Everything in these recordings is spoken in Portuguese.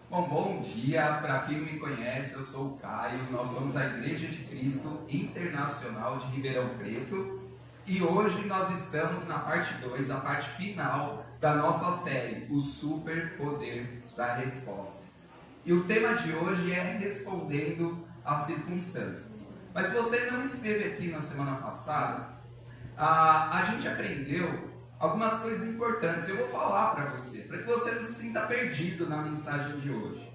Bom dia. Para quem não me conhece, eu sou o Caio. Nós somos a Igreja de Cristo Internacional de Ribeirão Preto e hoje nós estamos na parte 2, a parte final da nossa série, o Superpoder da Resposta. E o tema de hoje é respondendo às circunstâncias. Mas se você não esteve aqui na semana passada, a gente aprendeu algumas coisas importantes. Eu vou falar para você, para que você não se sinta perdido na mensagem de hoje.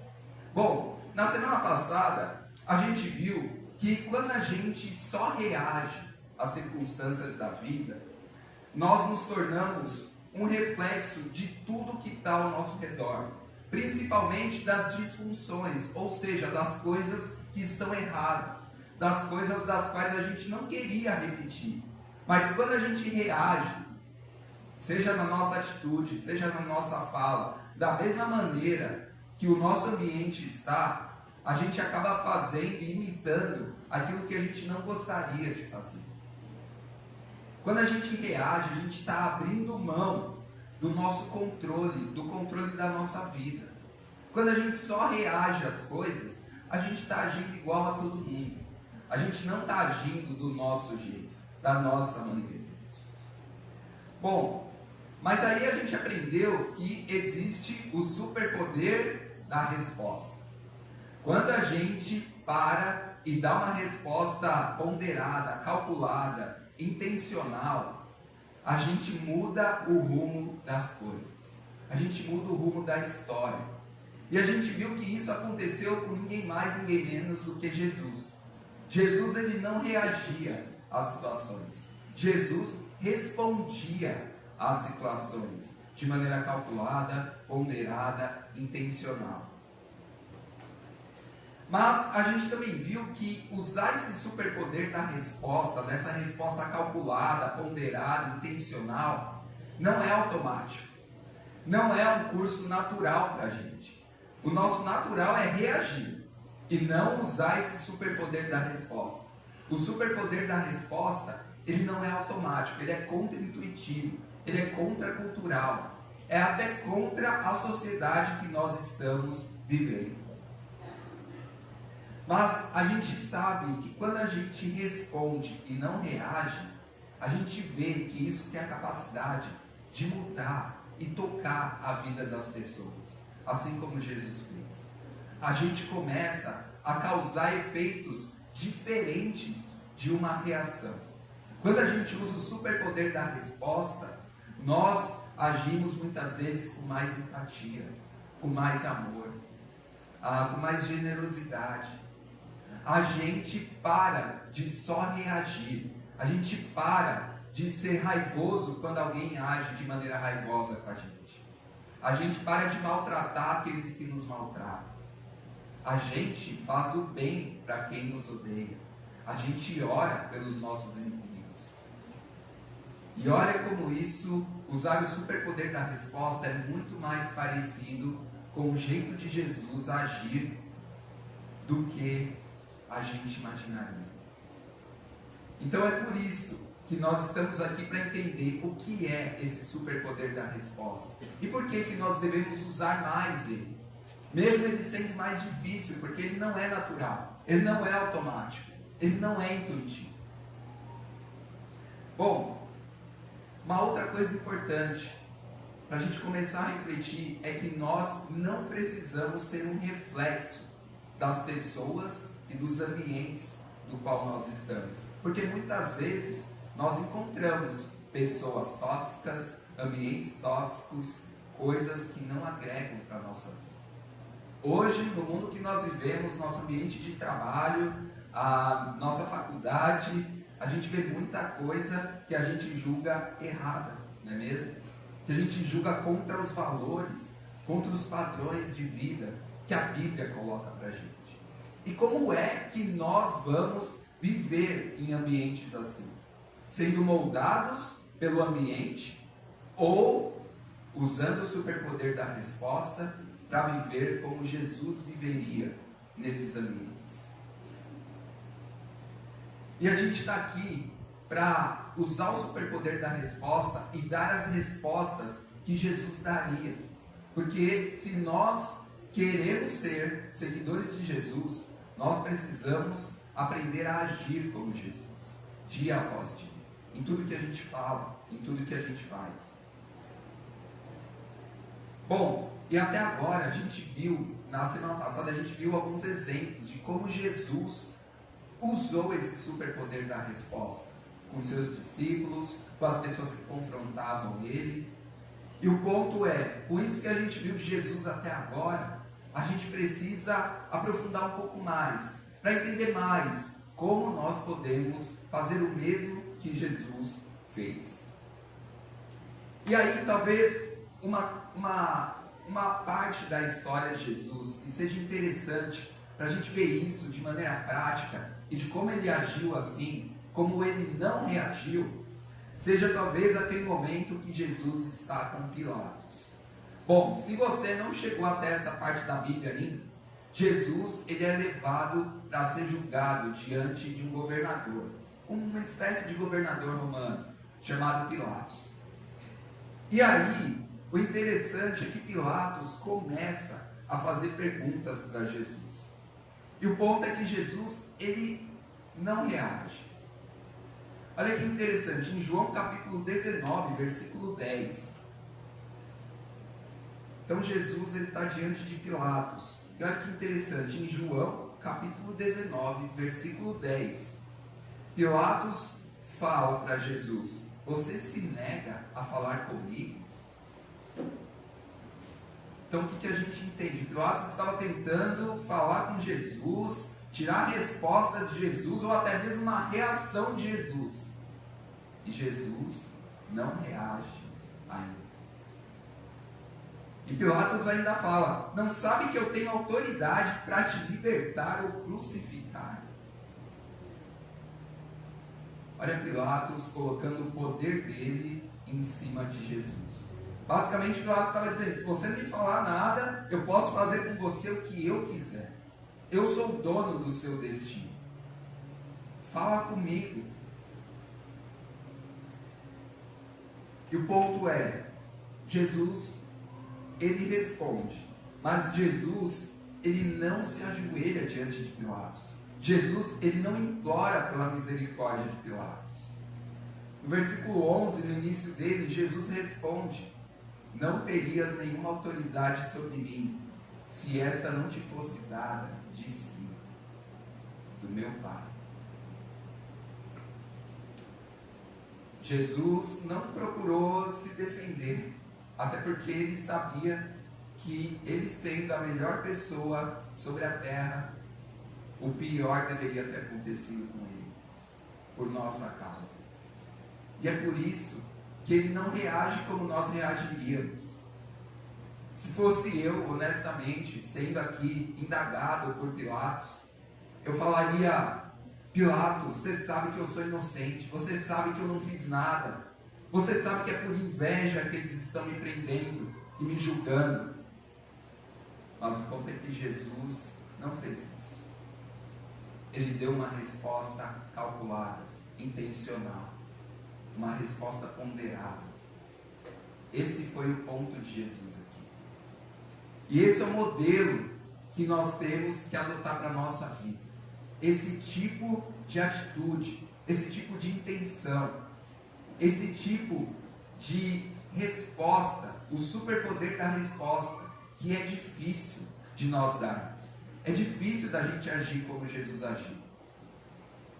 Bom, na semana passada, a gente viu que quando a gente só reage às circunstâncias da vida, nós nos tornamos um reflexo de tudo que está ao nosso redor, principalmente das disfunções, ou seja, das coisas que estão erradas, das coisas das quais a gente não queria repetir. Mas quando a gente reage, seja na nossa atitude, seja na nossa fala, da mesma maneira que o nosso ambiente está, a gente acaba fazendo e imitando aquilo que a gente não gostaria de fazer. Quando a gente reage, a gente está abrindo mão do nosso controle, do controle da nossa vida. Quando a gente só reage às coisas, a gente está agindo igual a todo mundo. A gente não está agindo do nosso jeito, da nossa maneira. Bom, mas aí a gente aprendeu que existe o superpoder da resposta. Quando a gente para e dá uma resposta ponderada, calculada, intencional, a gente muda o rumo das coisas. A gente muda o rumo da história. E a gente viu que isso aconteceu com ninguém mais, ninguém menos do que Jesus. Jesus, ele não reagia às situações. Jesus respondia às situações de maneira calculada, ponderada, intencional. Mas a gente também viu que usar esse superpoder da resposta, dessa resposta calculada, ponderada, intencional, não é automático. Não é um curso natural para a gente. O nosso natural é reagir e não usar esse superpoder da resposta. O superpoder da resposta, ele não é automático, ele é contraintuitivo, ele é contracultural, é até contra a sociedade que nós estamos vivendo. Mas a gente sabe que quando a gente responde e não reage, a gente vê que isso tem a capacidade de mudar e tocar a vida das pessoas, assim como Jesus fez. A gente começa a causar efeitos diferentes de uma reação. Quando a gente usa o superpoder da resposta, nós agimos muitas vezes com mais empatia, com mais amor, com mais generosidade. A gente para de só reagir, a gente para de ser raivoso quando alguém age de maneira raivosa com a gente. A gente para de maltratar aqueles que nos maltratam. A gente faz o bem para quem nos odeia. A gente ora pelos nossos inimigos. E olha como isso, usar o superpoder da resposta é muito mais parecido com o jeito de Jesus agir do que a gente imaginaria. Então é por isso que nós estamos aqui para entender o que é esse superpoder da resposta e por que nós devemos usar mais ele, mesmo ele sendo mais difícil, porque ele não é natural, ele não é automático, ele não é intuitivo. Bom, uma outra coisa importante para a gente começar a refletir é que nós não precisamos ser um reflexo das pessoas e dos ambientes do qual nós estamos. Porque muitas vezes nós encontramos pessoas tóxicas, ambientes tóxicos, coisas que não agregam para a nossa vida. Hoje, no mundo que nós vivemos, nosso ambiente de trabalho, a nossa faculdade, a gente vê muita coisa que a gente julga errada, não é mesmo? Que a gente julga contra os valores, contra os padrões de vida que a Bíblia coloca para a gente. E como é que nós vamos viver em ambientes assim? Sendo moldados pelo ambiente ou usando o superpoder da resposta para viver como Jesus viveria nesses ambientes? E a gente está aqui para usar o superpoder da resposta e dar as respostas que Jesus daria. Porque se nós queremos ser seguidores de Jesus, nós precisamos aprender a agir como Jesus, dia após dia, em tudo que a gente fala, em tudo que a gente faz. Bom, e até agora a gente viu, na semana passada a gente viu alguns exemplos de como Jesus usou esse superpoder da resposta com seus discípulos, com as pessoas que confrontavam ele. E o ponto é, com isso que a gente viu de Jesus até agora, a gente precisa aprofundar um pouco mais, para entender mais como nós podemos fazer o mesmo que Jesus fez. E aí talvez uma parte da história de Jesus, e seja interessante para a gente ver isso de maneira prática, e de como ele agiu assim, como ele não reagiu, seja talvez aquele momento que Jesus está com Pilatos. Bom, se você não chegou até essa parte da Bíblia ainda, Jesus ele é levado para ser julgado diante de um governador, uma espécie de governador romano, chamado Pilatos. E aí, o interessante é que Pilatos começa a fazer perguntas para Jesus. E o ponto é que Jesus, ele não reage. Olha que interessante, em João capítulo 19, versículo 10. Então Jesus está diante de Pilatos. E olha que interessante, em João capítulo 19, versículo 10. Pilatos fala para Jesus: você se nega a falar comigo? Então o que a gente entende? Pilatos estava tentando falar com Jesus, tirar a resposta de Jesus, ou até mesmo uma reação de Jesus. E Jesus não reage ainda. E Pilatos ainda fala: não sabe que eu tenho autoridade para te libertar ou crucificar? Olha Pilatos colocando o poder dele em cima de Jesus. Basicamente Pilatos estava dizendo: se você não me falar nada, eu posso fazer com você o que eu quiser. Eu sou o dono do seu destino. Fala comigo. E o ponto é, Jesus, ele responde, mas Jesus, ele não se ajoelha diante de Pilatos. Jesus, ele não implora pela misericórdia de Pilatos. No versículo 11, no início dele, Jesus responde: não terias nenhuma autoridade sobre mim, se esta não te fosse dada de cima, do meu Pai. Jesus não procurou se defender, até porque ele sabia que ele sendo a melhor pessoa sobre a terra, o pior deveria ter acontecido com ele, por nossa causa. E é por isso que ele não reage como nós reagiríamos. Se fosse eu, honestamente, sendo aqui indagado por Pilatos, eu falaria: Pilatos, você sabe que eu sou inocente, você sabe que eu não fiz nada, você sabe que é por inveja que eles estão me prendendo e me julgando. Mas o ponto é que Jesus não fez isso. Ele deu uma resposta calculada, intencional, uma resposta ponderada. Esse foi o ponto de Jesus aqui. E esse é o modelo que nós temos que adotar para a nossa vida. Esse tipo de atitude, esse tipo de intenção, esse tipo de resposta, o superpoder da resposta, que é difícil de nós darmos. É difícil da gente agir como Jesus agiu.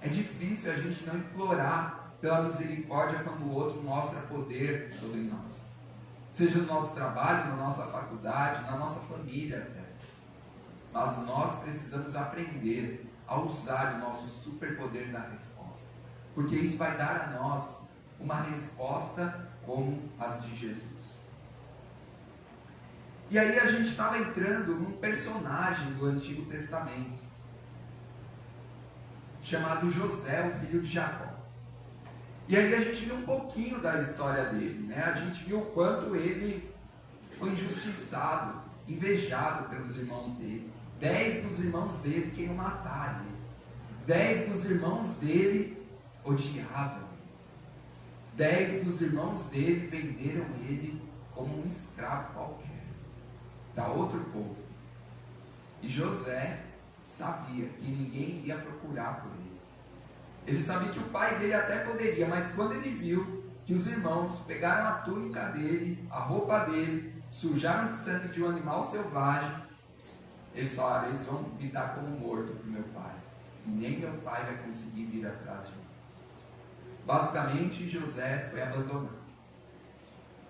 É difícil a gente não implorar pela misericórdia quando o outro mostra poder sobre nós. Seja no nosso trabalho, na nossa faculdade, na nossa família até. Mas nós precisamos aprender a usar o nosso superpoder da resposta. Porque isso vai dar a nós uma resposta como as de Jesus. E aí a gente estava entrando num personagem do Antigo Testamento, chamado José, o filho de Jacó. E aí a gente viu um pouquinho da história dele, né? A gente viu o quanto ele foi injustiçado, invejado pelos irmãos dele. 10 dos irmãos dele queriam matar ele. 10 dos irmãos dele odiavam ele. 10 dos irmãos dele venderam ele como um escravo qualquer, para outro povo. E José sabia que ninguém ia procurar por ele. Ele sabia que o pai dele até poderia, mas quando ele viu que os irmãos pegaram a túnica dele, a roupa dele, sujaram de sangue de um animal selvagem, eles falaram: eles vão me dar como morto para o meu pai, e nem meu pai vai conseguir vir atrás de mim. Basicamente, José foi abandonado.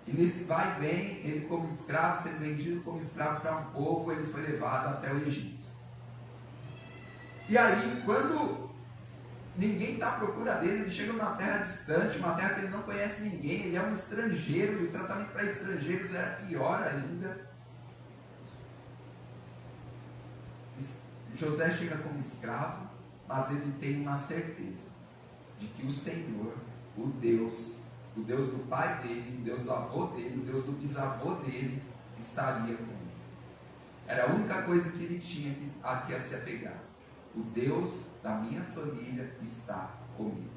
E nesse vai e vem, ele como escravo, sendo vendido como escravo para um povo, ele foi levado até o Egito. E aí, quando ninguém está à procura dele, ele chega numa terra distante, uma terra que ele não conhece ninguém, ele é um estrangeiro, e o tratamento para estrangeiros era pior ainda. José chega como escravo, mas ele tem uma certeza de que o Senhor, o Deus do pai dele, o Deus do avô dele, o Deus do bisavô dele, estaria com ele. Era a única coisa que ele tinha aqui a se apegar. O Deus da minha família está comigo.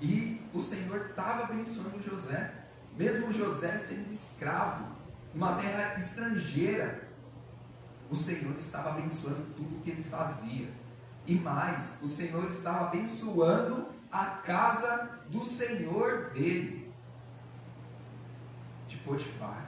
E o Senhor estava abençoando José, mesmo José sendo escravo, numa terra estrangeira. O Senhor estava abençoando tudo o que ele fazia. E mais, o Senhor estava abençoando a casa do Senhor dele, de Potifar.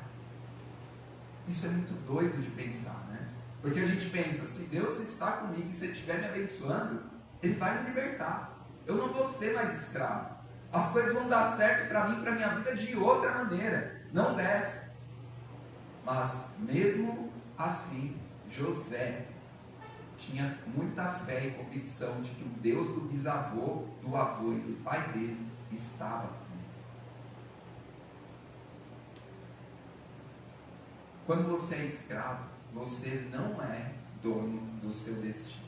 Isso é muito doido de pensar, né? Porque a gente pensa: se Deus está comigo e se Ele estiver me abençoando, Ele vai me libertar. Eu não vou ser mais escravo. As coisas vão dar certo para mim, para a minha vida, de outra maneira, não dessa. Mas mesmo assim, José tinha muita fé e convicção de que o Deus do bisavô, do avô e do pai dele estava com ele. Quando você é escravo, você não é dono do seu destino.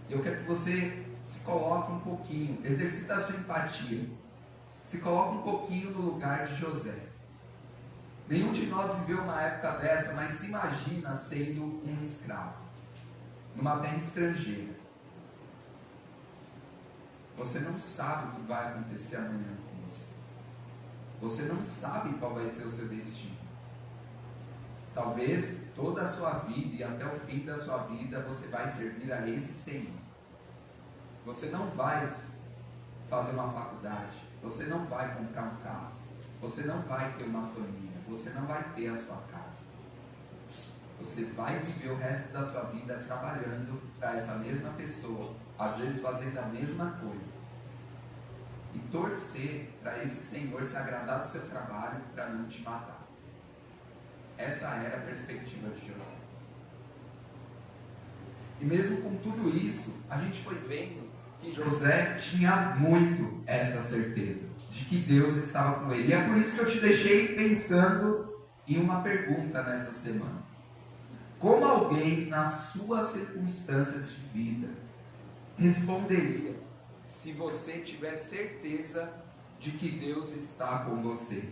Eu quero que você se coloque um pouquinho, exercita a sua empatia, se coloque um pouquinho no lugar de José. Nenhum de nós viveu uma época dessa, mas se imagina sendo um escravo numa terra estrangeira. Você não sabe o que vai acontecer amanhã com você. Você não sabe qual vai ser o seu destino. Talvez toda a sua vida e até o fim da sua vida você vai servir a esse Senhor. Você não vai fazer uma faculdade, você não vai comprar um carro, você não vai ter uma família, você não vai ter a sua casa. Você vai viver o resto da sua vida trabalhando para essa mesma pessoa, às vezes fazendo a mesma coisa. E torcer para esse Senhor se agradar do seu trabalho para não te matar. Essa era a perspectiva de José. E mesmo com tudo isso, a gente foi vendo que José tinha muito essa certeza de que Deus estava com ele. E é por isso que eu te deixei pensando em uma pergunta nessa semana. Como alguém, nas suas circunstâncias de vida, responderia se você tiver certeza de que Deus está com você?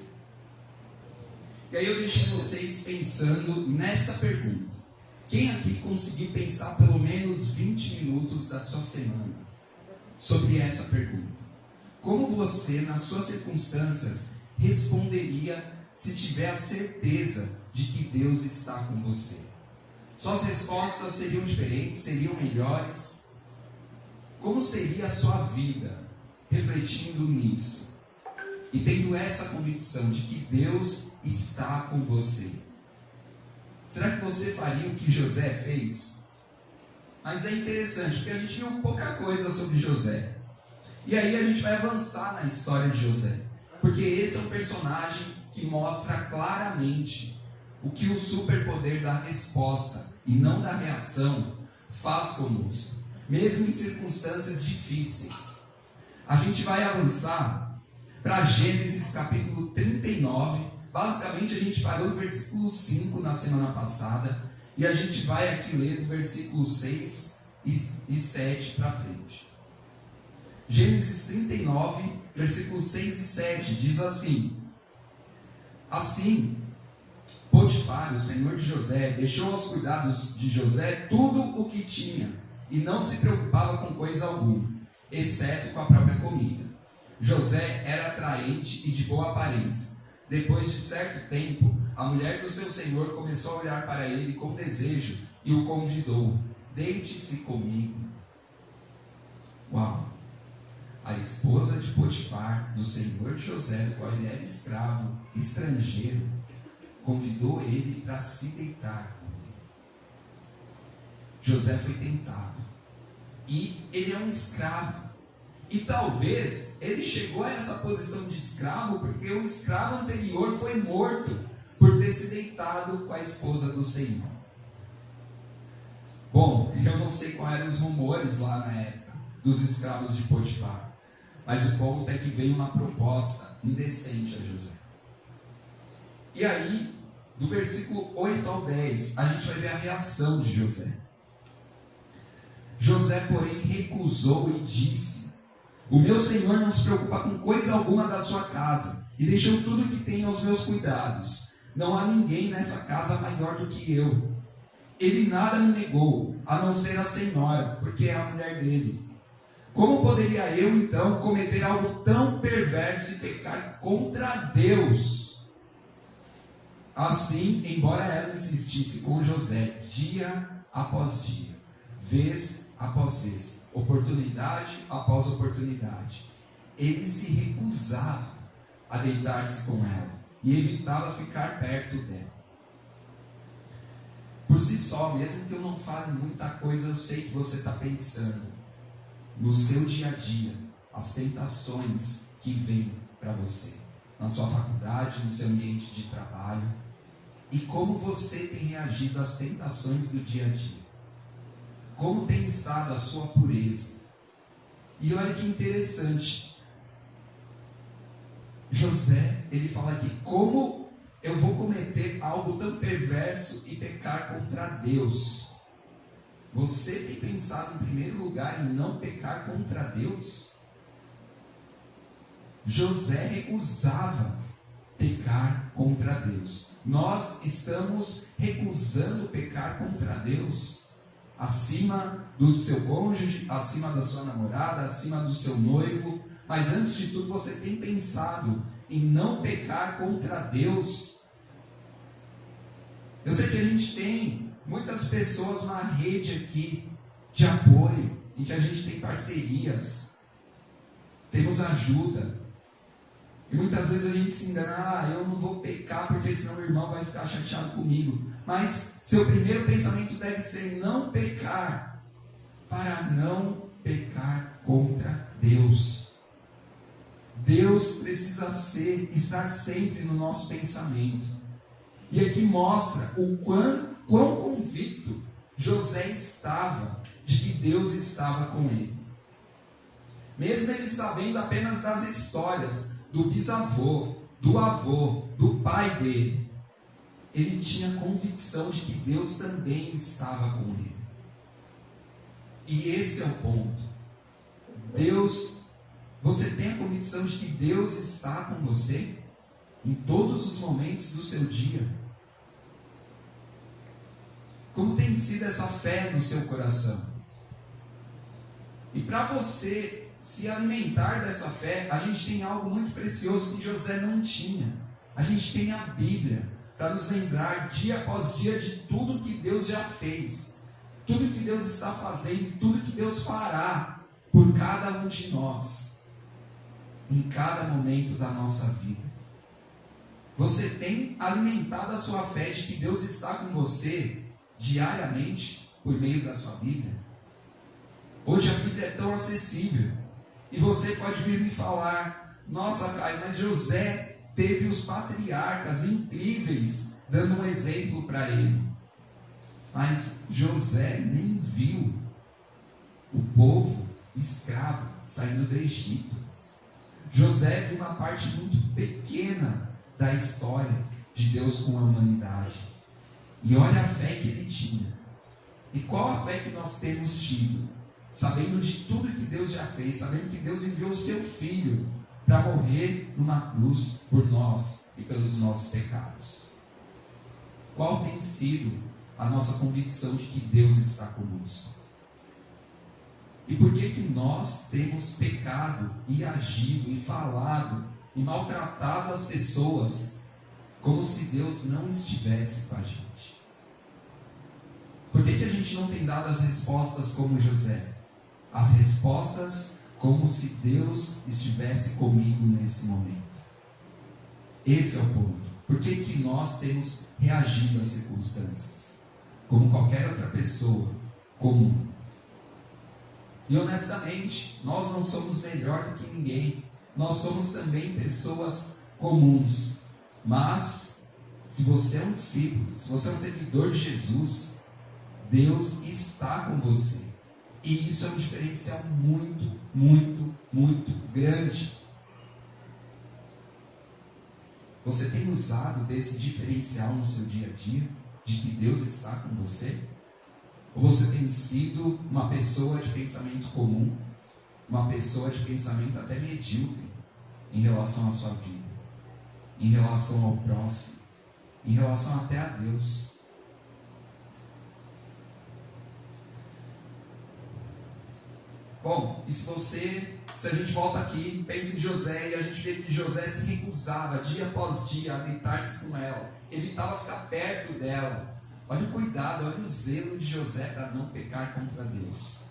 E aí eu deixei vocês pensando nessa pergunta. Quem aqui conseguiu pensar pelo menos 20 minutos da sua semana sobre essa pergunta? Como você, nas suas circunstâncias, responderia se tiver a certeza de que Deus está com você? Suas respostas seriam diferentes, seriam melhores? Como seria a sua vida refletindo nisso? E tendo essa convicção de que Deus está com você? Será que você faria o que José fez? Mas é interessante, porque a gente viu pouca coisa sobre José. E aí a gente vai avançar na história de José. Porque esse é um personagem que mostra claramente o que o superpoder da resposta e não da reação faz conosco, mesmo em circunstâncias difíceis. A gente vai avançar para Gênesis capítulo 39. Basicamente a gente parou no versículo 5 na semana passada, e a gente vai aqui ler do versículo 6 e 7 para frente. Gênesis 39, versículos 6 e 7 diz assim: Assim, Potifar, o senhor de José, deixou aos cuidados de José tudo o que tinha, e não se preocupava com coisa alguma, exceto com a própria comida. José era atraente e de boa aparência, Depois de certo tempo, a mulher do seu senhor começou a olhar para ele com desejo e o convidou: deite-se comigo. Uau! A esposa de Potifar, do senhor de José, do qual ele era escravo, estrangeiro, convidou ele para se deitar com ele. José foi tentado. E ele é um escravo. E talvez ele chegou a essa posição de escravo porque o escravo anterior foi morto por ter se deitado com a esposa do Senhor. Bom, eu não sei quais eram os rumores lá na época dos escravos de Potifar, mas o ponto é que veio uma proposta indecente a José. E aí, do versículo 8 ao 10, a gente vai ver a reação de José. José, porém, recusou e disse: o meu senhor não se preocupa com coisa alguma da sua casa, e deixou tudo que tem aos meus cuidados. Não há ninguém nessa casa maior do que eu. Ele nada me negou, a não ser a senhora, porque é a mulher dele. Como poderia eu, então, cometer algo tão perverso e pecar contra Deus? Assim, embora ela insistisse com José dia após dia, vez após vez, oportunidade após oportunidade, ele se recusava a deitar-se com ela e evitava ficar perto dela. Por si só, mesmo que eu não fale muita coisa, eu sei que você está pensando no seu dia a dia, as tentações que vêm para você, na sua faculdade, no seu ambiente de trabalho, e como você tem reagido às tentações do dia a dia. Como tem estado a sua pureza. E olha que interessante. José, ele fala aqui: como eu vou cometer algo tão perverso e pecar contra Deus? Você tem pensado em primeiro lugar em não pecar contra Deus? José recusava pecar contra Deus. Nós estamos recusando pecar contra Deus? Acima do seu cônjuge, acima da sua namorada, acima do seu noivo. Mas antes de tudo, você tem pensado em não pecar contra Deus? Eu sei que a gente tem muitas pessoas na rede aqui de apoio, em que a gente tem parcerias, temos ajuda. E muitas vezes a gente se engana: eu não vou pecar porque senão o irmão vai ficar chateado comigo. Mas seu primeiro pensamento deve ser não pecar, para não pecar contra Deus. Deus precisa estar sempre no nosso pensamento. E aqui mostra o quão convicto José estava de que Deus estava com ele. Mesmo ele sabendo apenas das histórias do bisavô, do avô, do pai dele, ele tinha convicção de que Deus também estava com ele. E esse é o ponto. Você tem a convicção de que Deus está com você em todos os momentos do seu dia? Como tem sido essa fé no seu coração? E para você se alimentar dessa fé, a gente tem algo muito precioso que José não tinha. A gente tem a Bíblia para nos lembrar dia após dia de tudo que Deus já fez, tudo que Deus está fazendo e tudo que Deus fará por cada um de nós, em cada momento da nossa vida. Você tem alimentado a sua fé de que Deus está com você diariamente por meio da sua Bíblia? Hoje a Bíblia é tão acessível e você pode vir me falar: nossa, Caio, mas José teve os patriarcas incríveis dando um exemplo para ele. Mas José nem viu o povo escravo saindo do Egito. José viu uma parte muito pequena da história de Deus com a humanidade. E olha a fé que ele tinha. E qual a fé que nós temos tido? Sabendo de tudo que Deus já fez, sabendo que Deus enviou o seu Filho para morrer numa cruz por nós e pelos nossos pecados. Qual tem sido a nossa convicção de que Deus está conosco? E por que nós temos pecado e agido e falado e maltratado as pessoas como se Deus não estivesse com a gente. Por que a gente não tem dado as respostas como José? As respostas como se Deus estivesse comigo nesse momento. Esse é o ponto. Por que nós temos reagido às circunstâncias? Como qualquer outra pessoa comum. E honestamente, nós não somos melhor do que ninguém. Nós somos também pessoas comuns. Mas, se você é um discípulo, se você é um seguidor de Jesus, Deus está com você. E isso é um diferencial muito, muito, muito grande. Você tem usado desse diferencial no seu dia a dia? De que Deus está com você? Ou você tem sido uma pessoa de pensamento comum? Uma pessoa de pensamento até medíocre em relação à sua vida? Em relação ao próximo? Em relação até a Deus? Bom, e se a gente volta aqui, pensa em José, e a gente vê que José se recusava dia após dia a deitar-se com ela, evitava ficar perto dela. Olha o cuidado, olha o zelo de José para não pecar contra Deus.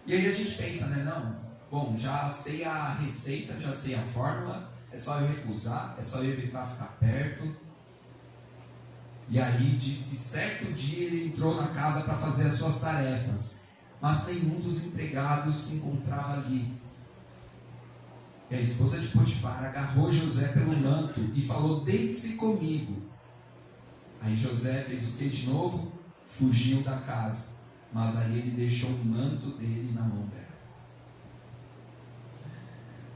E aí a gente pensa, né, não, bom, já sei a receita, já sei a fórmula, é só eu recusar, é só eu evitar ficar perto. E aí diz que certo dia ele entrou na casa para fazer as suas tarefas, mas nenhum dos empregados se encontrava ali. E a esposa de Potifar agarrou José pelo manto e falou: deite-se comigo. Aí José fez o que de novo? Fugiu da casa. Mas aí ele deixou o manto dele na mão dela.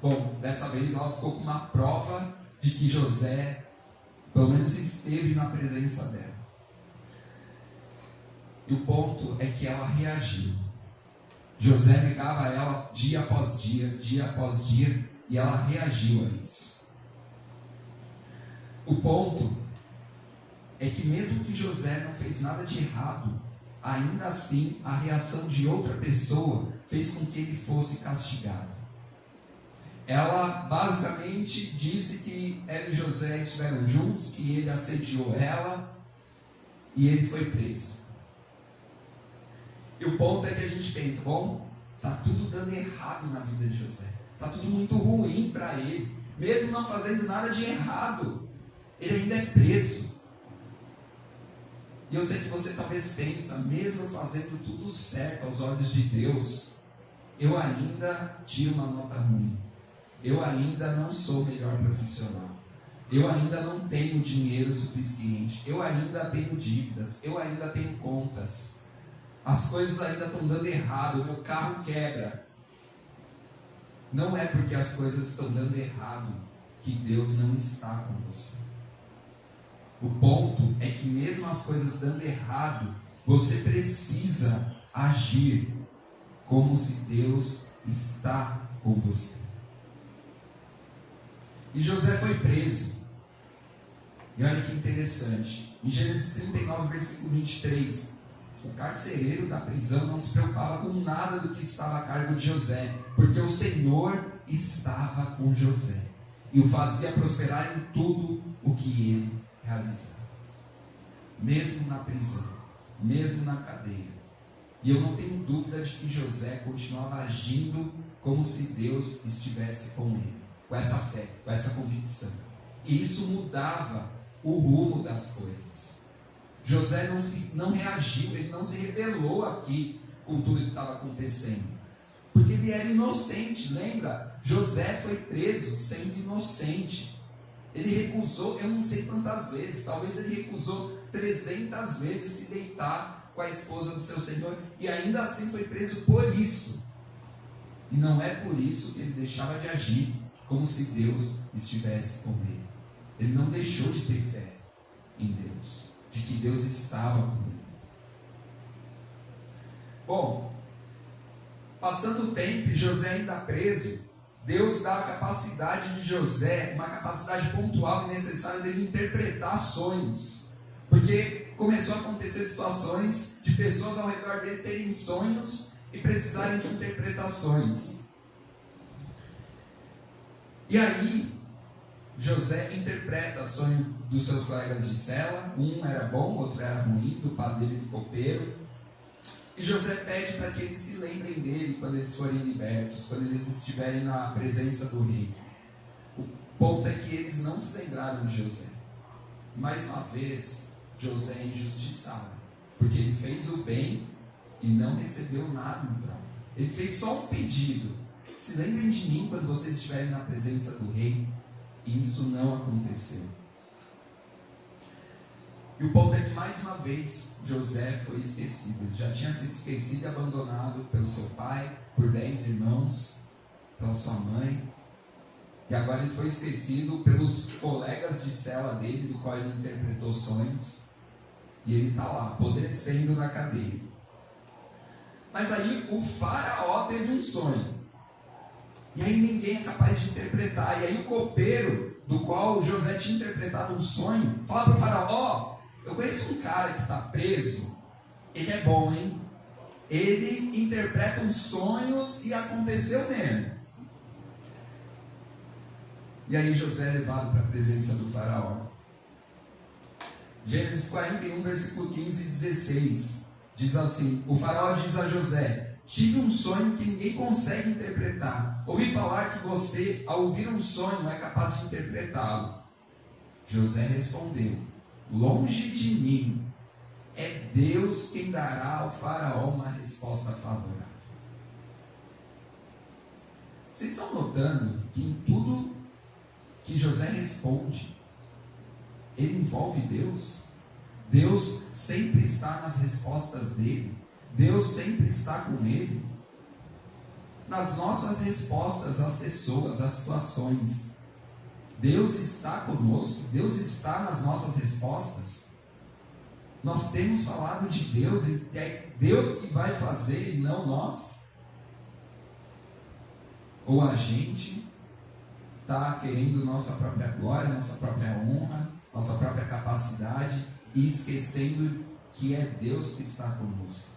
Bom, dessa vez ela ficou com uma prova de que José, pelo menos, esteve na presença dela. E o ponto é que ela reagiu. José negava ela dia após dia, e ela reagiu a isso. O ponto é que mesmo que José não fez nada de errado, ainda assim a reação de outra pessoa fez com que ele fosse castigado. Ela basicamente disse que ela e José estiveram juntos, que ele assediou ela e ele foi preso. E o ponto é que a gente pensa, bom, está tudo dando errado na vida de José. Está tudo muito ruim para ele. Mesmo não fazendo nada de errado, ele ainda é preso. E eu sei que você talvez pensa, mesmo fazendo tudo certo aos olhos de Deus, eu ainda tiro uma nota ruim. Eu ainda não sou o melhor profissional. Eu ainda não tenho dinheiro suficiente. Eu ainda tenho dívidas. Eu ainda tenho contas. As coisas ainda estão dando errado, o meu carro quebra. Não é porque as coisas estão dando errado que Deus não está com você. O ponto é que mesmo as coisas dando errado, você precisa agir como se Deus está com você. E José foi preso. E olha que interessante. Em Gênesis 39, versículo 23... o carcereiro da prisão não se preocupava com nada do que estava a cargo de José, porque o Senhor estava com José e o fazia prosperar em tudo o que ele realizava. Mesmo na prisão, mesmo na cadeia. E eu não tenho dúvida de que José continuava agindo como se Deus estivesse com ele, com essa fé, com essa convicção. E isso mudava o rumo das coisas. José não reagiu, ele não se rebelou aqui com tudo que estava acontecendo. Porque ele era inocente, lembra? José foi preso sendo inocente. Ele recusou, eu não sei quantas vezes, talvez ele recusou 300 vezes se deitar com a esposa do seu senhor. E ainda assim foi preso por isso. E não é por isso que ele deixava de agir como se Deus estivesse com ele. Ele não deixou de ter fé em Deus, de que Deus estava com ele. Bom, passando o tempo e José ainda preso, Deus dá a capacidade de José, uma capacidade pontual e necessária dele interpretar sonhos. Porque começou a acontecer situações de pessoas ao redor dele terem sonhos e precisarem de interpretações. E aí, José interpreta o sonho dos seus colegas de cela. Um era bom, outro era ruim, do padeiro e do copeiro. E José pede para que eles se lembrem dele quando eles forem libertos, quando eles estiverem na presença do rei. O ponto é que eles não se lembraram de José. Mais uma vez, José é injustiçado, porque ele fez o bem e não recebeu nada em troca. Ele fez só um pedido: se lembrem de mim quando vocês estiverem na presença do rei. E isso não aconteceu. E o ponto é que, mais uma vez, José foi esquecido. Ele já tinha sido esquecido e abandonado pelo seu pai, por 10 irmãos, pela sua mãe. E agora ele foi esquecido pelos colegas de cela dele, do qual ele interpretou sonhos. E ele está lá, apodrecendo na cadeia. Mas aí o faraó teve um sonho. E aí ninguém é capaz de interpretar. E aí o copeiro, do qual José tinha interpretado um sonho, fala para o faraó: eu conheço um cara que está preso, ele é bom, hein? Ele interpreta uns sonhos e aconteceu mesmo. E aí José é levado para a presença do faraó. Gênesis 41, versículo 15 e 16, diz assim: o faraó diz a José: tive um sonho que ninguém consegue interpretar. Ouvi falar que você, ao ouvir um sonho, é capaz de interpretá-lo. José respondeu: longe de mim, é Deus quem dará ao faraó uma resposta favorável. Vocês estão notando que em tudo que José responde, ele envolve Deus? Deus sempre está nas respostas dele. Deus sempre está com ele. Nas nossas respostas às pessoas, às situações, Deus está conosco. Deus está nas nossas respostas. Nós temos falado de Deus e é Deus que vai fazer e não nós. Ou a gente está querendo nossa própria glória, nossa própria honra, nossa própria capacidade e esquecendo que é Deus que está conosco.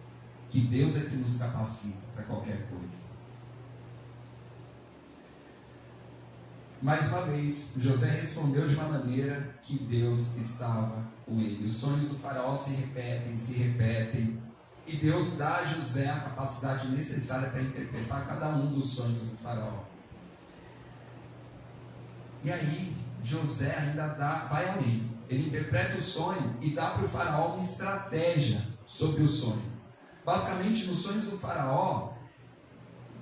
Que Deus é que nos capacita para qualquer coisa. Mais uma vez, José respondeu de uma maneira que Deus estava com ele. Os sonhos do faraó se repetem, e Deus dá a José a capacidade necessária para interpretar cada um dos sonhos do faraó. E aí, José ainda vai além. Ele interpreta o sonho e dá para o faraó uma estratégia sobre o sonho. Basicamente, nos sonhos do faraó,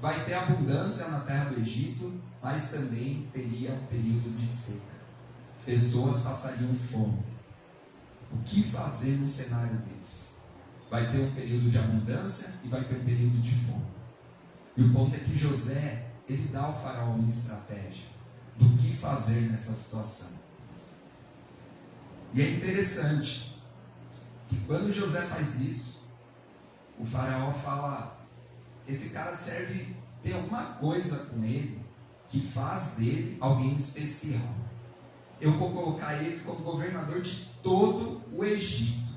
vai ter abundância na terra do Egito, mas também teria um período de seca. Pessoas passariam fome. O que fazer num cenário desse? Vai ter um período de abundância e vai ter um período de fome. E o ponto é que José, ele dá ao faraó uma estratégia do que fazer nessa situação. E é interessante que quando José faz isso, o faraó fala: esse cara tem alguma coisa com ele que faz dele alguém especial. Eu vou colocar ele como governador de todo o Egito.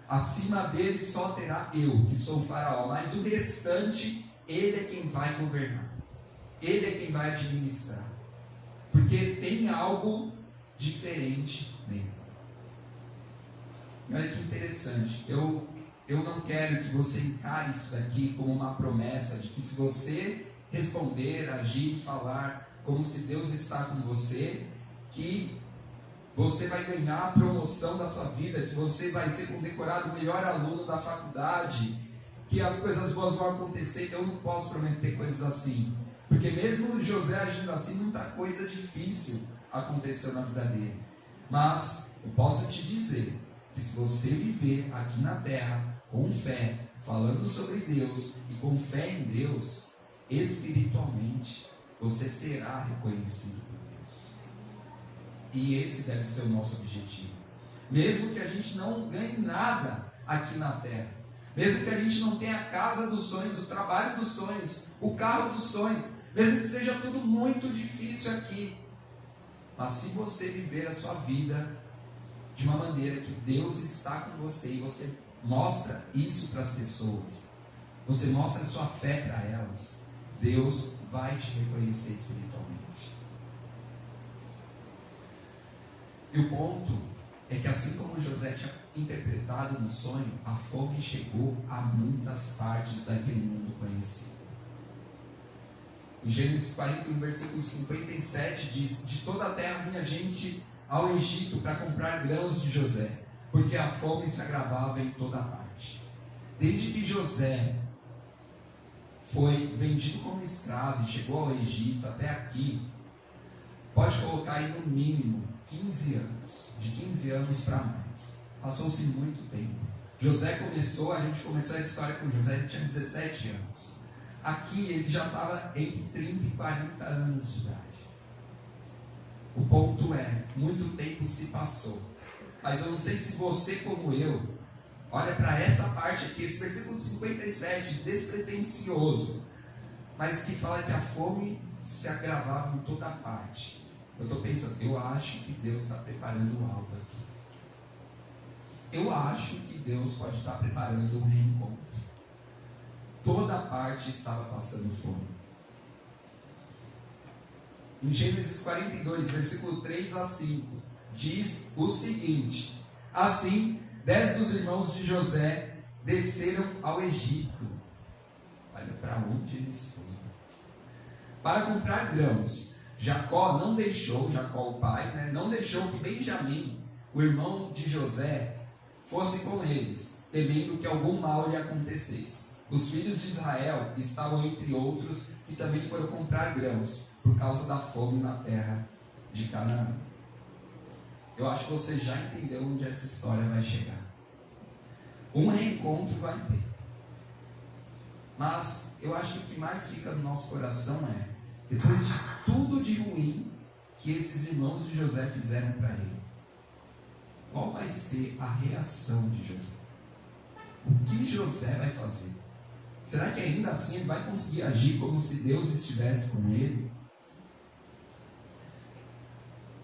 Acima dele só terá eu, que sou o faraó, mas o restante, ele é quem vai governar. Ele é quem vai administrar. Porque tem algo diferente nele. E olha que interessante. Eu não quero que você encare isso daqui como uma promessa de que se você responder, agir e falar como se Deus está com você, que você vai ganhar a promoção da sua vida, que você vai ser condecorado o melhor aluno da faculdade, que as coisas boas vão acontecer. Eu não posso prometer coisas assim, porque mesmo José agindo assim, muita coisa difícil aconteceu na vida dele. Mas eu posso te dizer que se você viver aqui na terra com fé, falando sobre Deus e com fé em Deus, espiritualmente, você será reconhecido por Deus. E esse deve ser o nosso objetivo. Mesmo que a gente não ganhe nada aqui na terra, mesmo que a gente não tenha a casa dos sonhos, o trabalho dos sonhos, o carro dos sonhos, mesmo que seja tudo muito difícil aqui, mas se você viver a sua vida de uma maneira que Deus está com você e você mostra isso para as pessoas, você mostra a sua fé para elas, Deus vai te reconhecer espiritualmente. E o ponto é que assim como José tinha interpretado no sonho, a fome chegou a muitas partes daquele mundo conhecido. Em Gênesis 41, versículo 57 diz: de toda a terra vinha gente ao Egito para comprar grãos de José, porque a fome se agravava em toda parte. Desde que José foi vendido como escravo e chegou ao Egito até aqui, pode colocar aí no mínimo 15 anos, de 15 anos para mais. Passou-se muito tempo. A gente começou a história com José, ele tinha 17 anos. Aqui ele já estava entre 30 e 40 anos de idade. O ponto é, muito tempo se passou. Mas eu não sei se você, como eu, olha para essa parte aqui, esse versículo 57, despretensioso, mas que fala que a fome se agravava em toda parte. Eu estou pensando, eu acho que Deus está preparando algo aqui. Eu acho que Deus pode estar preparando um reencontro. Toda parte estava passando fome. Em Gênesis 42, versículo 3 a 5, diz o seguinte: assim, 10 dos irmãos de José desceram ao Egito. Olha para onde eles foram. Para comprar grãos. Jacó o pai, não deixou que Benjamim, o irmão de José, fosse com eles, temendo que algum mal lhe acontecesse. Os filhos de Israel estavam entre outros que também foram comprar grãos, por causa da fome na terra de Canaã. Eu acho que você já entendeu onde essa história vai chegar. Um reencontro vai ter. Mas eu acho que o que mais fica no nosso coração é, depois de tudo de ruim que esses irmãos de José fizeram para ele, qual vai ser a reação de José? O que José vai fazer? Será que ainda assim ele vai conseguir agir como se Deus estivesse com ele?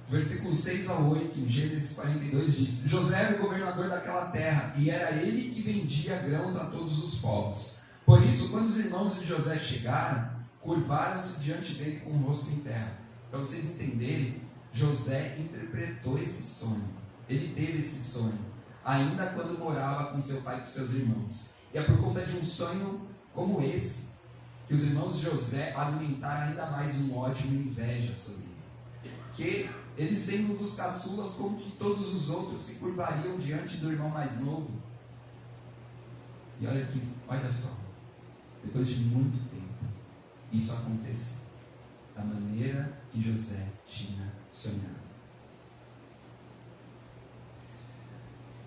Versículo 6 a 8, em Gênesis 42 diz: José era o governador daquela terra, e era ele que vendia grãos a todos os povos. Por isso, quando os irmãos de José chegaram, curvaram-se diante dele com o rosto em terra. Para vocês entenderem, José interpretou esse sonho. Ele teve esse sonho, ainda quando morava com seu pai e com seus irmãos. E é por conta de um sonho como esse, que os irmãos de José alimentaram ainda mais um ódio e uma inveja sobre ele. Que ele, sendo um dos caçulas, como que todos os outros se curvariam diante do irmão mais novo. E olha só, depois de muito tempo, isso aconteceu da maneira que José tinha sonhado.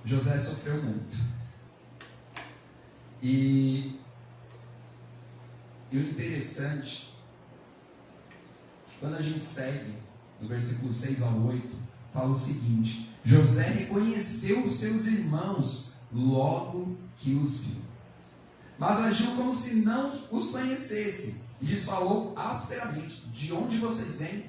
José sofreu muito. E o interessante, quando a gente segue no versículo 6 ao 8, fala o seguinte: José reconheceu os seus irmãos logo que os viu, mas agiu como se não os conhecesse, e lhes falou asperamente: de onde vocês vêm?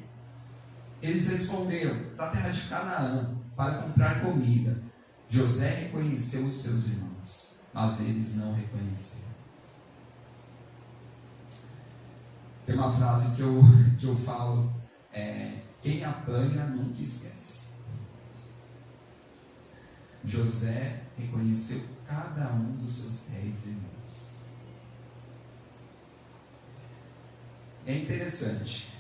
Eles responderam: da terra de Canaã, para comprar comida. José reconheceu os seus irmãos, mas eles não reconheceram. Tem uma frase que eu falo, quem apanha nunca esquece. José reconheceu cada um dos seus 10 irmãos. É interessante,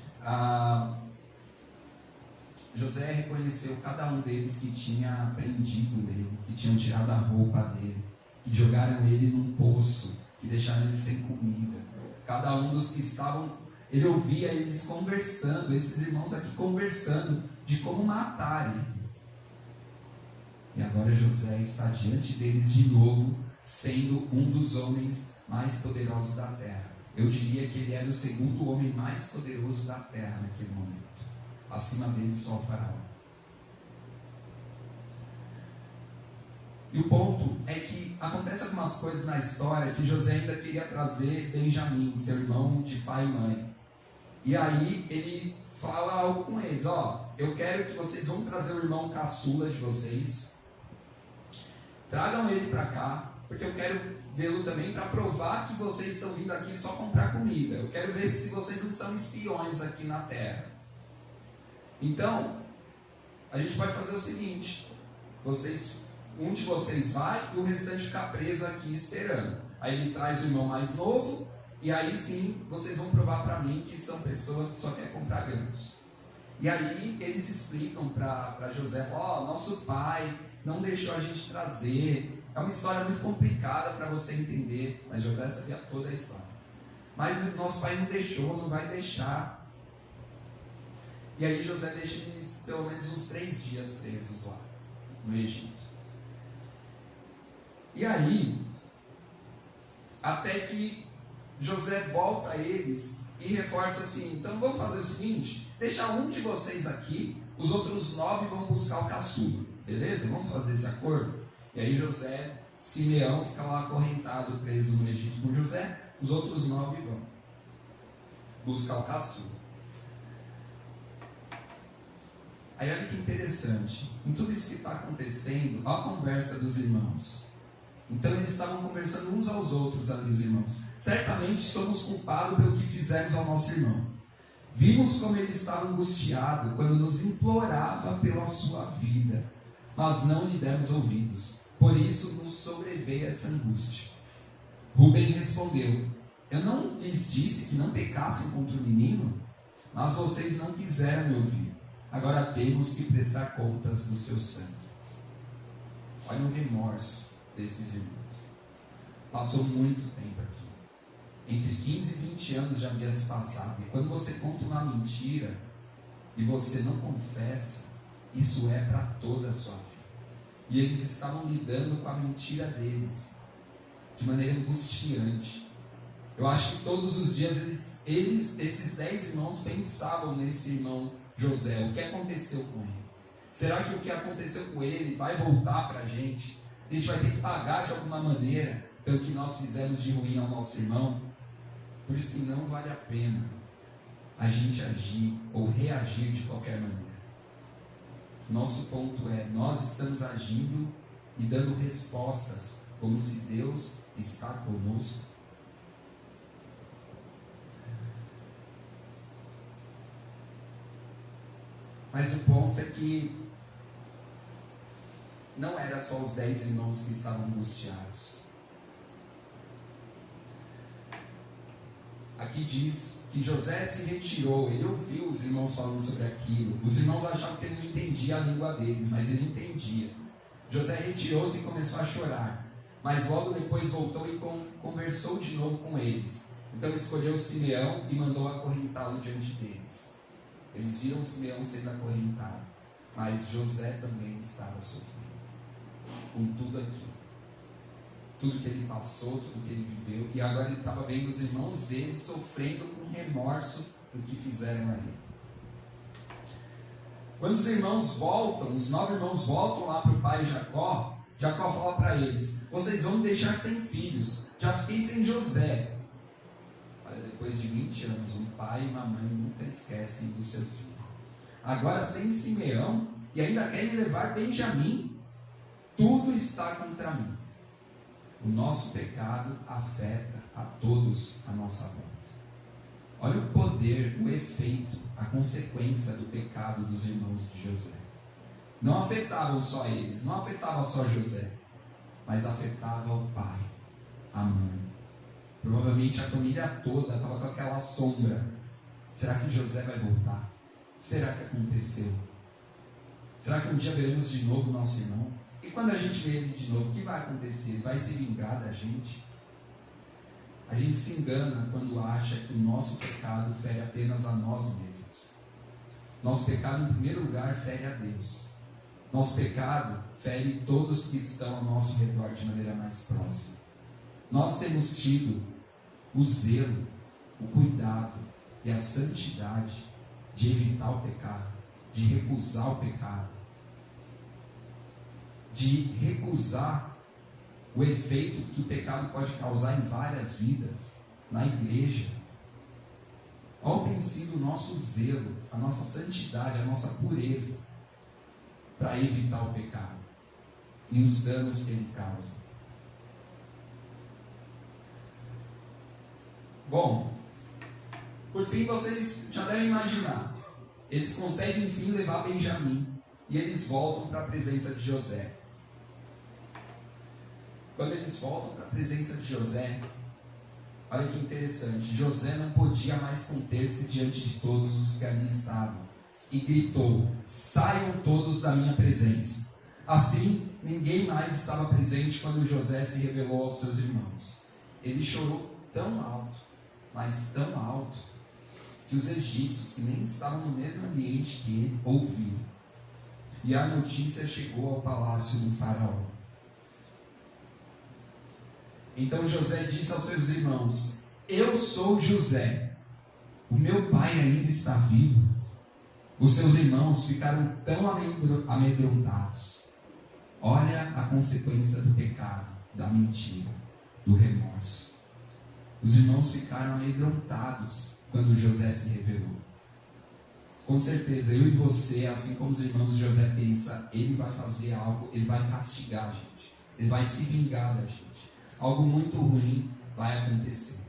José reconheceu cada um deles que tinha prendido ele, que tinham tirado a roupa dele, que jogaram ele num poço, que deixaram ele sem comida. Cada um dos que estavam, ele ouvia eles conversando, esses irmãos aqui conversando de como matar ele. E agora José está diante deles de novo, sendo um dos homens mais poderosos da terra. Eu diria que ele era o segundo homem mais poderoso da terra naquele momento. Acima dele só o faraó. E o ponto é que acontece algumas coisas na história que José ainda queria trazer Benjamim, seu irmão de pai e mãe. E aí ele fala algo com eles: eu quero que vocês vão trazer o irmão caçula de vocês, tragam ele para cá, porque eu quero vê-lo também para provar que vocês estão vindo aqui só comprar comida. Eu quero ver se vocês não são espiões aqui na terra. Então, a gente pode fazer o seguinte: um de vocês vai e o restante fica preso aqui esperando. Aí ele traz o irmão mais novo, e aí sim vocês vão provar para mim que são pessoas que só querem comprar grãos. E aí eles explicam para José: nosso pai não deixou a gente trazer. É uma história muito complicada para você entender, mas José sabia toda a história. Mas nosso pai não deixou, não vai deixar. E aí José deixa eles pelo menos uns 3 dias presos lá no Egito. E aí, até que José volta a eles e reforça assim: então vamos fazer o seguinte, deixar um de vocês aqui, os outros 9 vão buscar o caçula, beleza? Vamos fazer esse acordo? E aí Simeão fica lá acorrentado, preso no Egito com José, os outros 9 vão buscar o caçula. Aí olha que interessante, em tudo isso que está acontecendo, olha a conversa dos irmãos. Então eles estavam conversando uns aos outros ali, os irmãos. Certamente somos culpados pelo que fizemos ao nosso irmão. Vimos como ele estava angustiado quando nos implorava pela sua vida, mas não lhe demos ouvidos. Por isso nos sobreveio essa angústia. Rubem respondeu: eu não lhes disse que não pecassem contra o menino, mas vocês não quiseram me ouvir. Agora temos que prestar contas do seu sangue. Olha o remorso desses irmãos. Passou muito tempo aqui. Entre 15 e 20 anos já havia se passado. E quando você conta uma mentira e você não confessa, isso é para toda a sua vida. E eles estavam lidando com a mentira deles de maneira angustiante. Eu acho que todos os dias esses 10 irmãos pensavam nesse irmão José. O que aconteceu com ele? Será que o que aconteceu com ele vai voltar para a gente? A gente vai ter que pagar de alguma maneira pelo que nós fizemos de ruim ao nosso irmão? Por isso que não vale a pena a gente agir ou reagir de qualquer maneira. Nosso ponto é: nós estamos agindo e dando respostas como se Deus está conosco. Mas o ponto é que não era só os 10 irmãos que estavam angustiados. Aqui diz que José se retirou, ele ouviu os irmãos falando sobre aquilo. Os irmãos achavam que ele não entendia a língua deles, mas ele entendia. José retirou-se e começou a chorar, mas logo depois voltou e conversou de novo com eles. Então escolheu Simeão e mandou acorrentá-lo diante deles. Eles viram Simeão sendo acorrentado, mas José também estava sofrendo com tudo aquilo. Tudo que ele passou, tudo que ele viveu, e agora ele estava vendo os irmãos dele sofrendo com remorso do que fizeram a ele. Quando os irmãos voltam, os 9 irmãos voltam lá para o pai Jacó, Jacó fala para eles: vocês vão me deixar sem filhos, já fiquei sem José. Olha, depois de 20 anos, um pai e uma mãe nunca esquecem do seu filho. Agora sem Simeão, e ainda querem levar Benjamim, tudo está contra mim. O nosso pecado afeta a todos à nossa volta. Olha o poder, o efeito, a consequência do pecado dos irmãos de José. Não afetavam só eles, não afetava só José, mas afetava o pai, a mãe. Provavelmente a família toda estava com aquela sombra. Será que José vai voltar? Será que aconteceu? Será que um dia veremos de novo o nosso irmão? E quando a gente vê ele de novo, o que vai acontecer? Ele vai se vingar da gente? A gente se engana quando acha que o nosso pecado fere apenas a nós mesmos. Nosso pecado, em primeiro lugar, fere a Deus. Nosso pecado fere todos que estão ao nosso redor de maneira mais próxima. Nós temos tido o zelo, o cuidado e a santidade de evitar o pecado, de recusar o pecado, de recusar o efeito que o pecado pode causar em várias vidas, na igreja. Qual tem sido o nosso zelo, a nossa santidade, a nossa pureza para evitar o pecado e os danos que ele causa? Bom, por fim vocês já devem imaginar, eles conseguem enfim levar Benjamim. e eles voltam para a presença de José. Quando eles voltam para a presença de José, olha que interessante, José não podia mais conter-se diante de todos os que ali estavam, e gritou: saiam todos da minha presença. Assim, ninguém mais estava presente quando José se revelou aos seus irmãos. Ele chorou tão alto, mas tão alto, que os egípcios, que nem estavam no mesmo ambiente que ele, ouviram. E a notícia chegou ao palácio do faraó. Então José disse aos seus irmãos: eu sou José, o meu pai ainda está vivo. Os seus irmãos ficaram tão amedrontados. Olha a consequência do pecado, da mentira, do remorso. Os irmãos ficaram amedrontados quando José se revelou. Com certeza, eu e você, assim como os irmãos de José pensam, ele vai fazer algo, ele vai castigar a gente, ele vai se vingar da gente. Algo muito ruim vai acontecer.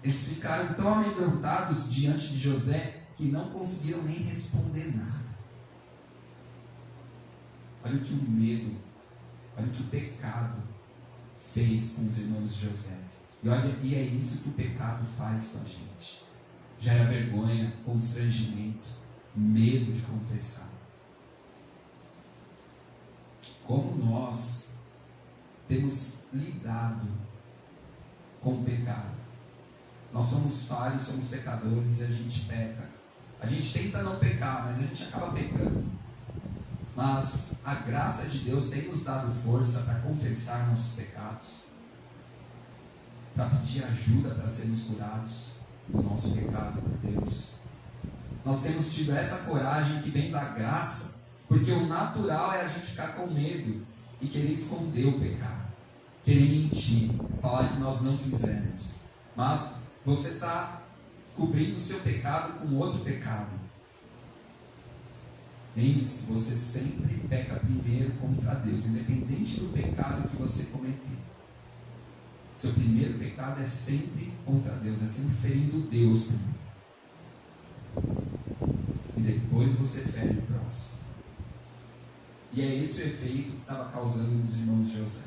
Eles ficaram tão amedrontados diante de José que não conseguiram nem responder nada. Olha o que o medo, olha o que o pecado fez com os irmãos de José. E é isso que o pecado faz com a gente. Gera vergonha, constrangimento, medo de confessar. Como nós temos lidado com o pecado? Nós somos falhos, somos pecadores e a gente peca. A gente tenta não pecar, mas a gente acaba pecando. Mas a graça de Deus tem nos dado força para confessar nossos pecados, para pedir ajuda para sermos curados do nosso pecado por Deus. Nós temos tido essa coragem que vem da graça, porque o natural é a gente ficar com medo e querer esconder o pecado, querer mentir, falar que nós não fizemos. Mas você está cobrindo o seu pecado com outro pecado. Lembre-se, você sempre peca primeiro contra Deus, independente do pecado que você cometeu. Seu primeiro pecado é sempre contra Deus, é sempre ferindo Deus primeiro. E depois você fere o próximo. E é esse o efeito que estava causando nos irmãos de José.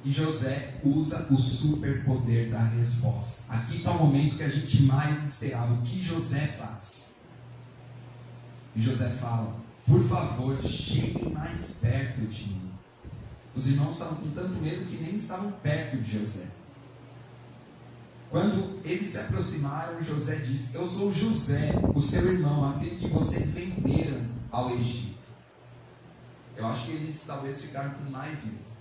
E José usa o superpoder da resposta. Aqui está o momento que a gente mais esperava. O que José faz? E José fala: por favor, cheguem mais perto de mim. Os irmãos estavam com tanto medo que nem estavam perto de José. Quando eles se aproximaram, José disse: eu sou José, o seu irmão, aquele que vocês venderam ao Egito. Eu acho que eles talvez ficaram com mais medo.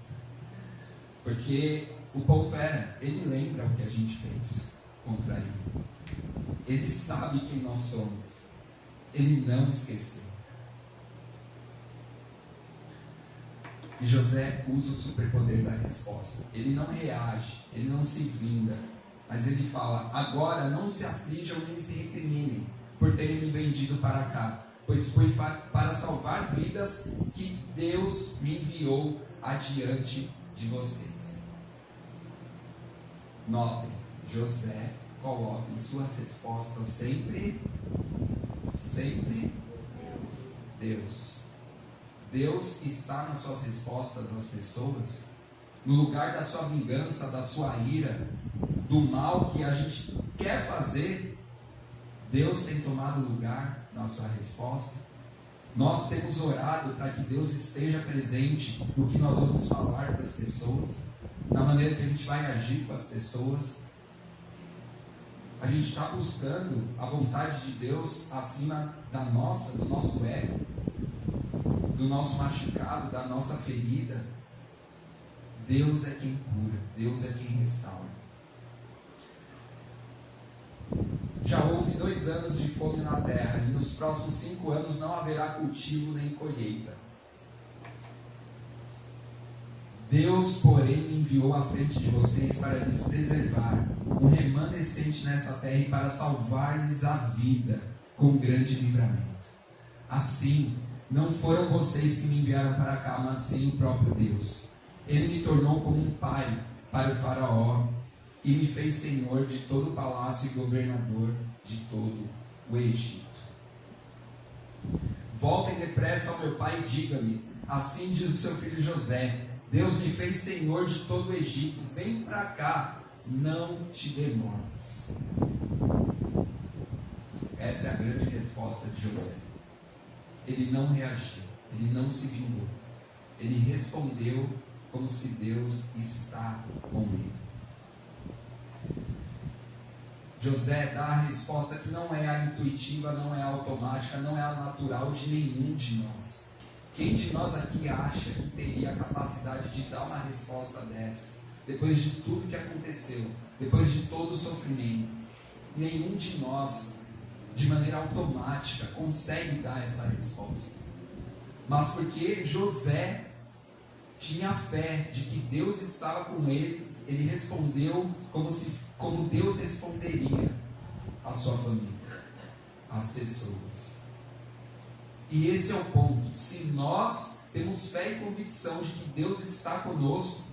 Porque o ponto era, ele lembra o que a gente fez contra ele. Ele sabe quem nós somos. Ele não esqueceu. E José usa o superpoder da resposta. Ele não reage, ele não se vinga, mas ele fala: agora não se aflijam nem se recriminem por terem me vendido para cá, pois foi para salvar vidas que Deus me enviou adiante de vocês. Notem, José coloca em suas respostas sempre Deus. Deus está nas suas respostas às pessoas. No lugar da sua vingança, da sua ira, do mal que a gente quer fazer, Deus tem tomado lugar na sua resposta. Nós temos orado para que Deus esteja presente no que nós vamos falar para as pessoas, na maneira que a gente vai agir com as pessoas. A gente está buscando a vontade de Deus acima da nossa, do nosso ego, do nosso machucado, da nossa ferida. Deus é quem cura, Deus é quem restaura. Já houve 2 anos de fome na terra, e nos próximos 5 anos não haverá cultivo nem colheita. Deus, porém, me enviou à frente de vocês para lhes preservar um remanescente nessa terra e para salvar-lhes a vida com grande livramento. Assim, não foram vocês que me enviaram para cá, mas sim o próprio Deus. Ele me tornou como um pai para o faraó e me fez senhor de todo o palácio e governador de todo o Egito. Voltem depressa ao meu pai e diga-me, assim diz o seu filho José, Deus me fez senhor de todo o Egito, vem para cá, não te demores. Essa é a grande resposta de José. Ele não reagiu, ele não se vingou, ele respondeu como se Deus está com ele. José dá a resposta que não é a intuitiva, não é a automática, não é a natural de nenhum de nós. Quem de nós aqui acha que teria a capacidade de dar uma resposta dessa, depois de tudo que aconteceu, depois de todo o sofrimento? Nenhum de nós, de maneira automática, consegue dar essa resposta. Mas porque José tinha fé de que Deus estava com ele, ele respondeu como Deus responderia à sua família, às pessoas. E esse é o ponto. Se nós temos fé e convicção de que Deus está conosco,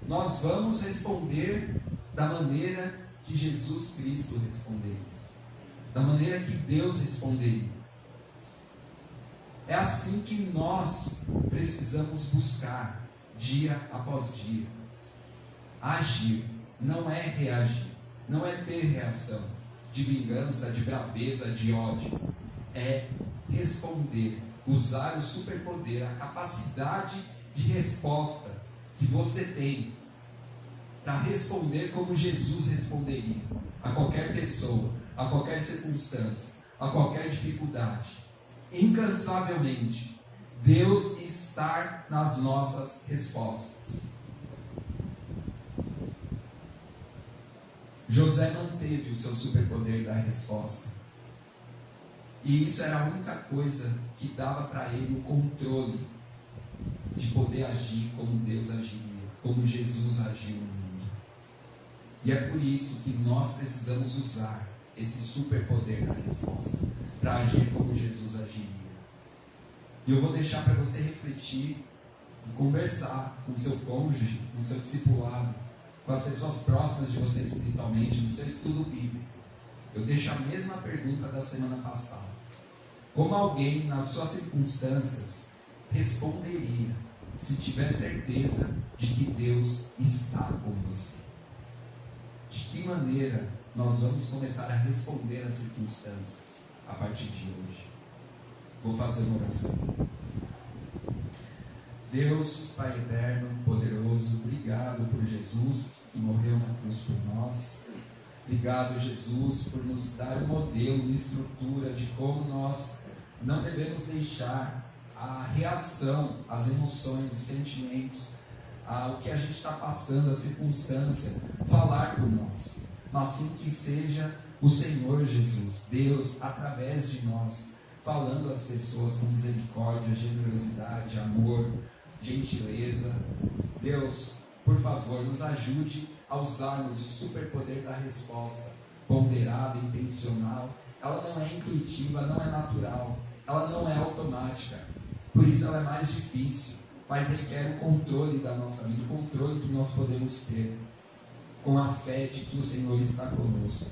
nós vamos responder da maneira que Jesus Cristo responderia, da maneira que Deus responderia. É assim que nós precisamos buscar, dia após dia. Agir não é reagir, não é ter reação de vingança, de braveza, de ódio. É responder, usar o superpoder, a capacidade de resposta que você tem para responder como Jesus responderia a qualquer pessoa, a qualquer circunstância, a qualquer dificuldade. Incansavelmente, Deus está nas nossas respostas. José manteve o seu superpoder da resposta. E isso era a única coisa que dava para ele o controle de poder agir como Deus agiria, como Jesus agiu no mundo. E é por isso que nós precisamos usar esse superpoder da resposta, para agir como Jesus agiria. E eu vou deixar para você refletir e conversar com o seu cônjuge, com o seu discipulado, com as pessoas próximas de você espiritualmente, no seu estudo bíblico. Eu deixo a mesma pergunta da semana passada. Como alguém, nas suas circunstâncias, responderia se tiver certeza de que Deus está com você? De que maneira nós vamos começar a responder às circunstâncias a partir de hoje? Vou fazer uma oração. Deus, Pai eterno, poderoso, obrigado por Jesus que morreu na cruz por nós. Obrigado, Jesus, por nos dar um modelo, uma estrutura de como nós não devemos deixar a reação, as emoções, os sentimentos, o que a gente está passando, a circunstância, falar por nós. Mas sim que seja o Senhor Jesus, Deus, através de nós, falando às pessoas com misericórdia, generosidade, amor, gentileza. Deus, por favor, nos ajude a usarmos o superpoder da resposta, ponderada, intencional. Ela não é intuitiva, não é natural, ela não é automática, por isso ela é mais difícil, mas requer o controle da nossa vida, o controle que nós podemos ter, com a fé de que o Senhor está conosco,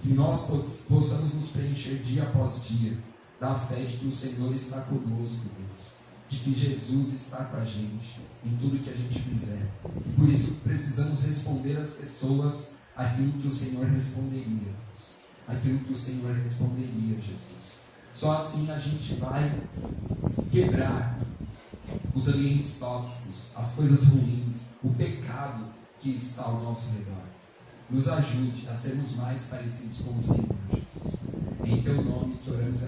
que nós possamos nos preencher dia após dia, da fé de que o Senhor está conosco, Deus, de que Jesus está com a gente, em tudo que a gente fizer. E por isso precisamos responder às pessoas aquilo que o Senhor responderia, Deus. Aquilo que o Senhor responderia, Jesus. Só assim a gente vai quebrar os ambientes tóxicos, as coisas ruins, o pecado que está ao nosso redor. Nos ajude a sermos mais parecidos com o Senhor, Jesus. Em teu nome que oramos